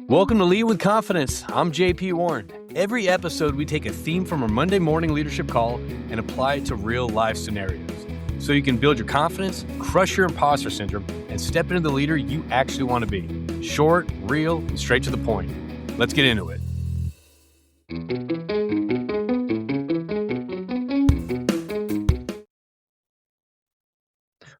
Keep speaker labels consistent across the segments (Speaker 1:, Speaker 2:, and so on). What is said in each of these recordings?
Speaker 1: Welcome to Lead with Confidence. I'm JP Warren. Every episode, we take a theme from our Monday morning leadership call and apply it to real life scenarios so you can build your confidence, crush your imposter syndrome, and step into the leader you actually want to be. Short, real, and straight to the point. Let's get into it.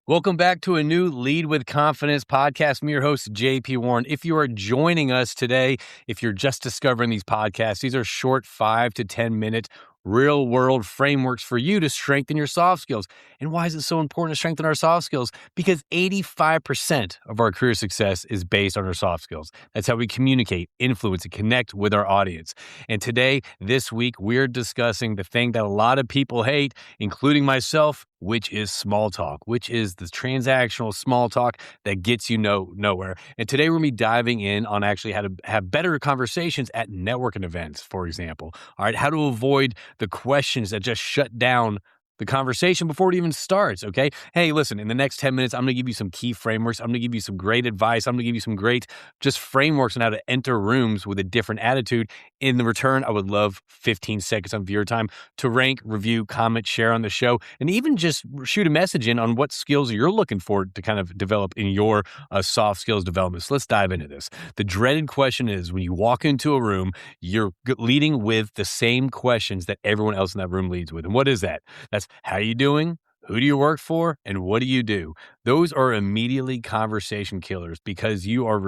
Speaker 1: Welcome back to a new Lead with Confidence podcast. I'm your host, JP Warren. If you are joining us today, if you're just discovering these podcasts, these are short 5 to 10 minute real world frameworks for you to strengthen your soft skills. And why is it so important to strengthen our soft skills? Because 85% of our career success is based on our soft skills. That's how we communicate, influence, and connect with our audience. And today, this week, we're discussing the thing that a lot of people hate, including myself, which is small talk, which is the transactional small talk that gets you nowhere. And today we're going to be diving in on actually how to have better conversations at networking events, for example. All right, how to avoid the questions that just shut down the conversation before it even starts, okay? Hey, listen, in the next 10 minutes, I'm going to give you some key frameworks. I'm going to give you some great advice. I'm going to give you some great just frameworks on how to enter rooms with a different attitude. In the return, I would love 15 seconds of your time to rank, review, comment, share on the show, and even just shoot a message in on what skills you're looking for to kind of develop in your soft skills development. So let's dive into this. The dreaded question is when you walk into a room, you're leading with the same questions that everyone else in that room leads with. And what is that? That's how you doing? Who do you work for? And what do you do? Those are immediately conversation killers because you're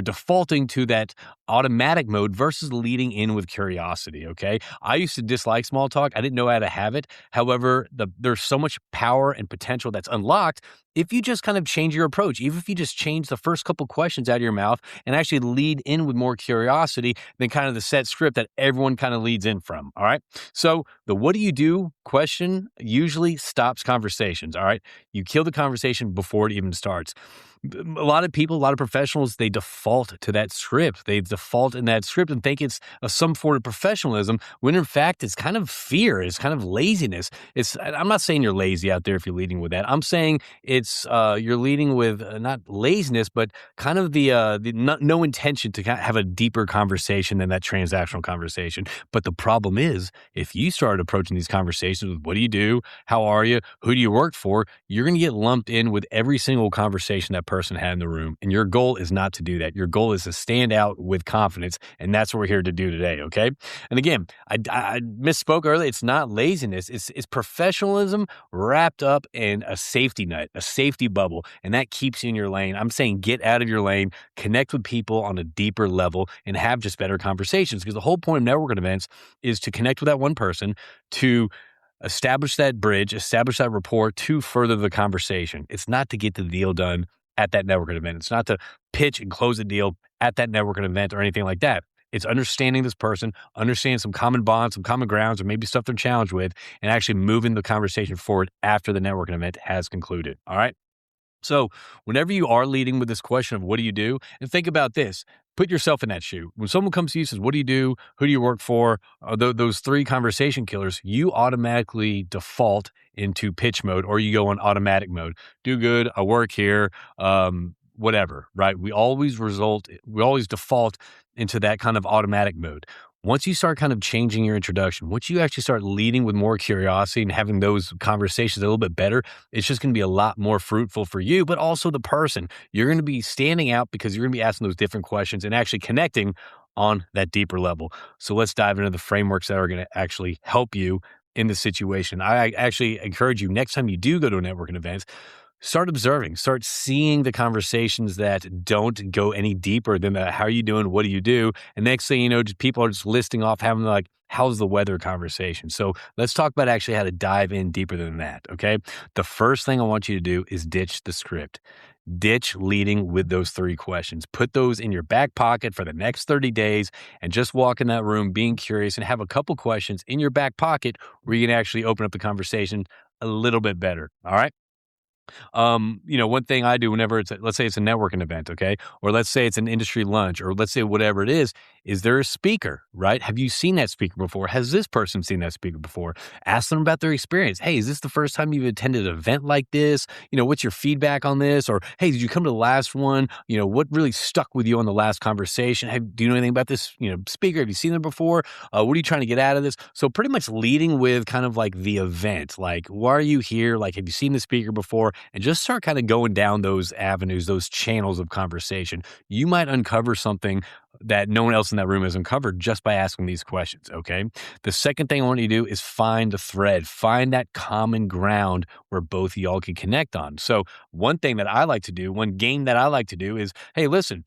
Speaker 1: defaulting to that automatic mode versus leading in with curiosity, okay? I used to dislike small talk. I didn't know how to have it. However, there's so much power and potential that's unlocked if you just kind of change your approach, even if you just change the first couple questions out of your mouth and actually lead in with more curiosity than kind of the set script that everyone kind of leads in from, all right? So the what do you do question usually stops conversations, all right? You kill the conversation before it even starts. A lot of people, a lot of professionals, they default to that script. They default in that script and think it's some form of professionalism when in fact it's kind of fear, it's kind of laziness. I'm not saying you're lazy out there if you're leading with that. I'm saying it's you're leading with not laziness, but kind of the no intention to kind of have a deeper conversation than that transactional conversation. But the problem is, if you start approaching these conversations with what do you do, how are you, who do you work for, you're going to get lumped in with every single conversation that person had in the room. And your goal is not to do that. Your goal is to stand out with confidence. And that's what we're here to do today, okay? And again, I misspoke earlier. It's not laziness. It's professionalism wrapped up in a safety net, a safety bubble. And that keeps you in your lane. I'm saying get out of your lane, connect with people on a deeper level, and have just better conversations. Because the whole point of networking events is to connect with that one person, to establish that bridge, establish that rapport to further the conversation. It's not to get the deal done at that networking event. It's not to pitch and close a deal at that networking event or anything like that. It's understanding this person, understanding some common bonds, some common grounds, or maybe stuff they're challenged with, and actually moving the conversation forward after the networking event has concluded. All right? So whenever you are leading with this question of what do you do, and think about this, put yourself in that shoe. When someone comes to you and says, what do you do? Who do you work for? Those three conversation killers, you automatically default into pitch mode or you go on automatic mode. Do good, I work here, whatever, right? We always default into that kind of automatic mode. Once you start kind of changing your introduction, once you actually start leading with more curiosity and having those conversations a little bit better, it's just going to be a lot more fruitful for you, but also the person. You're going to be standing out because you're going to be asking those different questions and actually connecting on that deeper level. So let's dive into the frameworks that are going to actually help you in the situation. I actually encourage you next time you do go to a networking event, start observing, start seeing the conversations that don't go any deeper than the how are you doing, what do you do? And next thing you know, just people are just listing off having like, how's the weather conversation? So let's talk about actually how to dive in deeper than that, okay? The first thing I want you to do is ditch the script. Ditch leading with those three questions. Put those in your back pocket for the next 30 days and just walk in that room being curious and have a couple questions in your back pocket where you can actually open up the conversation a little bit better, all right? One thing I do whenever let's say it's a networking event, okay, or let's say it's an industry lunch, or let's say whatever it is there a speaker, right? Have you seen that speaker before? Has this person seen that speaker before? Ask them about their experience. Hey, is this the first time you've attended an event like this? What's your feedback on this? Or, hey, did you come to the last one? What really stuck with you on the last conversation? Do you know anything about this, speaker? Have you seen them before? What are you trying to get out of this? So pretty much leading with kind of like the event, like, why are you here? Like, have you seen the speaker before? And just start kind of going down those avenues, those channels of conversation. You might uncover something that no one else in that room has uncovered just by asking these questions, okay? The second thing I want you to do is find a thread, find that common ground where both of y'all can connect on. So one thing that I like to do, one game that I like to do is, hey, listen,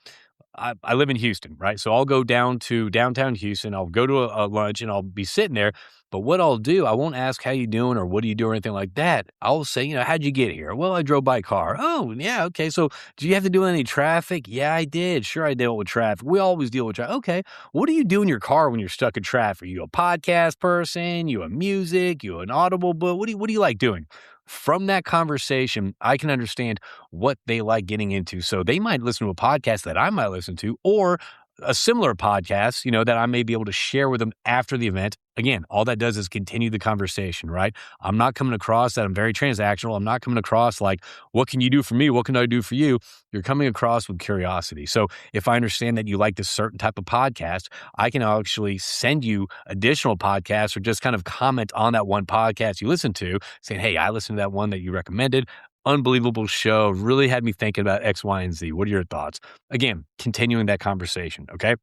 Speaker 1: I live in Houston, right? So I'll go down to downtown Houston. I'll go to a lunch and I'll be sitting there. But what I'll do, I won't ask how you doing or what do you do or anything like that. I'll say, how'd you get here? Well, I drove by car. Oh, yeah, okay. So do you have to do any traffic? Yeah, I did. Sure, I deal with traffic. We always deal with traffic. Okay. What do you do in your car when you're stuck in traffic? Are you a podcast person? You a music? You an audible book? What do you like doing? From that conversation, I can understand what they like getting into. So they might listen to a podcast that I might listen to, or a similar podcast, that I may be able to share with them after the event. Again, all that does is continue the conversation, right? I'm not coming across that I'm very transactional. I'm not coming across like, what can you do for me? What can I do for you? You're coming across with curiosity. So if I understand that you like this certain type of podcast, I can actually send you additional podcasts or just kind of comment on that one podcast you listen to, saying, hey, I listened to that one that you recommended. Unbelievable show. Really had me thinking about X, Y, and Z. What are your thoughts? Again, continuing that conversation, okay?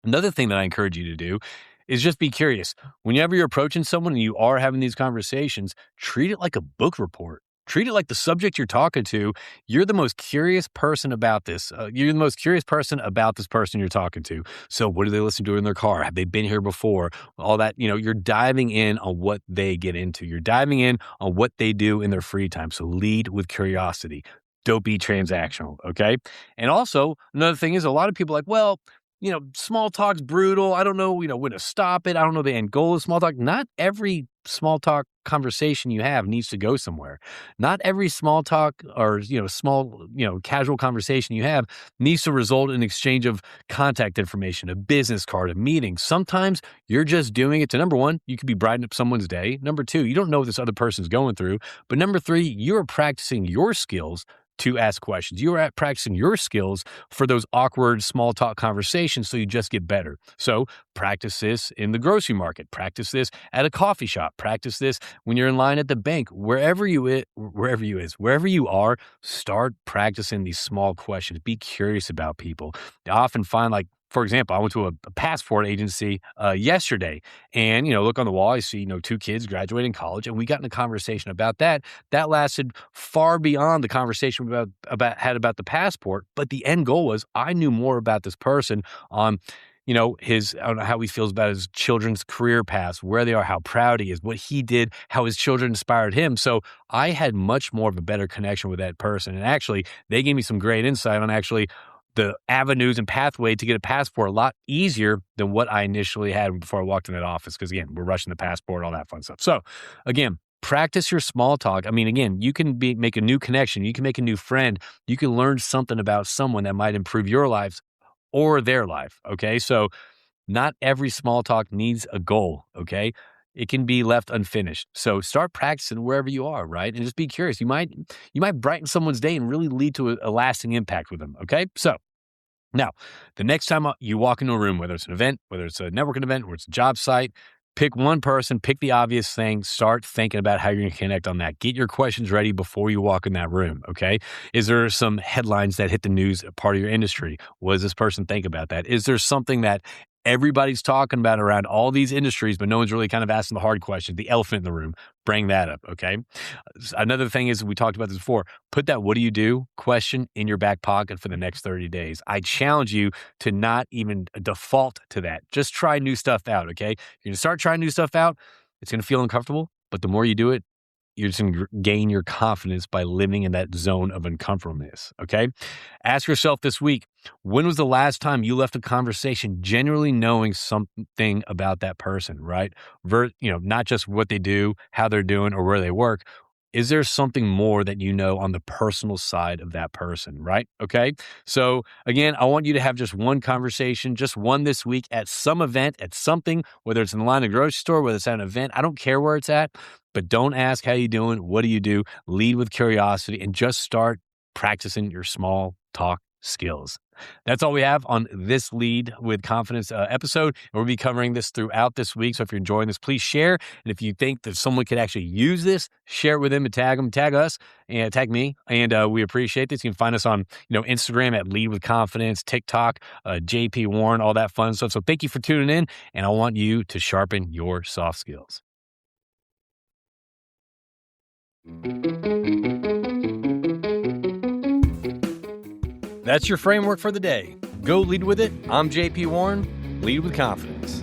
Speaker 1: Another thing that I encourage you to do is just be curious. Whenever you're approaching someone and you are having these conversations, treat it like a book report. Treat it like the subject you're talking to. You're the most curious person about this. You're the most curious person about this person you're talking to. So what do they listen to in their car? Have they been here before? All that, you're diving in on what they get into. You're diving in on what they do in their free time. So lead with curiosity. Don't be transactional, okay? And also, another thing is a lot of people are like, well, small talk's brutal. I don't know, when to stop it. I don't know the end goal of small talk. Not every small talk conversation you have needs to go somewhere. Not every small talk or, small, casual conversation you have needs to result in exchange of contact information, a business card, a meeting. Sometimes you're just doing it to, number one, you could be brightening up someone's day. Number two, you don't know what this other person's going through. But number three, you're practicing your skills to ask questions. You are practicing your skills for those awkward small talk conversations so you just get better. So practice this in the grocery market. Practice this at a coffee shop. Practice this when you're in line at the bank. Wherever you are, start practicing these small questions. Be curious about people. I often find, like, for example, I went to a passport agency yesterday and, look on the wall, I see, two kids graduating college, and we got in a conversation about that. That lasted far beyond the conversation we had about the passport. But the end goal was I knew more about this person on, I don't know how he feels about his children's career paths, where they are, how proud he is, what he did, how his children inspired him. So I had much more of a better connection with that person. And actually, they gave me some great insight on actually the avenues and pathway to get a passport a lot easier than what I initially had before I walked in that office. Because again, we're rushing the passport, all that fun stuff. So again, practice your small talk. I mean, again, you can make a new connection. You can make a new friend. You can learn something about someone that might improve your lives or their life. Okay. So not every small talk needs a goal. Okay. It can be left unfinished. So start practicing wherever you are, right? And just be curious. You might brighten someone's day and really lead to a lasting impact with them. Okay. So now, the next time you walk into a room, whether it's an event, whether it's a networking event, or it's a job site, pick one person, pick the obvious thing, start thinking about how you're going to connect on that. Get your questions ready before you walk in that room, okay? Is there some headlines that hit the news, part of your industry? What does this person think about that? Is there something that everybody's talking about around all these industries, but no one's really kind of asking the hard question, the elephant in the room? Bring that up, okay? Another thing is, we talked about this before, put that what do you do question in your back pocket for the next 30 days. I challenge you to not even default to that. Just try new stuff out, okay? You're going to start trying new stuff out. It's going to feel uncomfortable, but the more you do it, you're just going to gain your confidence by living in that zone of uncomfortableness, okay? Ask yourself this week, when was the last time you left a conversation genuinely knowing something about that person, right? Not just what they do, how they're doing, or where they work. is there something more that you know on the personal side of that person, right? Okay. So again, I want you to have just one conversation, just one this week at some event, at something, whether it's in the line of the grocery store, whether it's at an event, I don't care where it's at, but don't ask how you doing. What do you do? Lead with curiosity and just start practicing your small talk skills. That's all we have on this Lead with Confidence episode. And we'll be covering this throughout this week. So if you're enjoying this, please share. And if you think that someone could actually use this, share it with them and tag them, tag us, and tag me. And we appreciate this. You can find us on Instagram at Lead with Confidence, TikTok, JP Warren, all that fun stuff. So thank you for tuning in. And I want you to sharpen your soft skills. That's your framework for the day. Go lead with it. I'm JP Warren. Lead with confidence.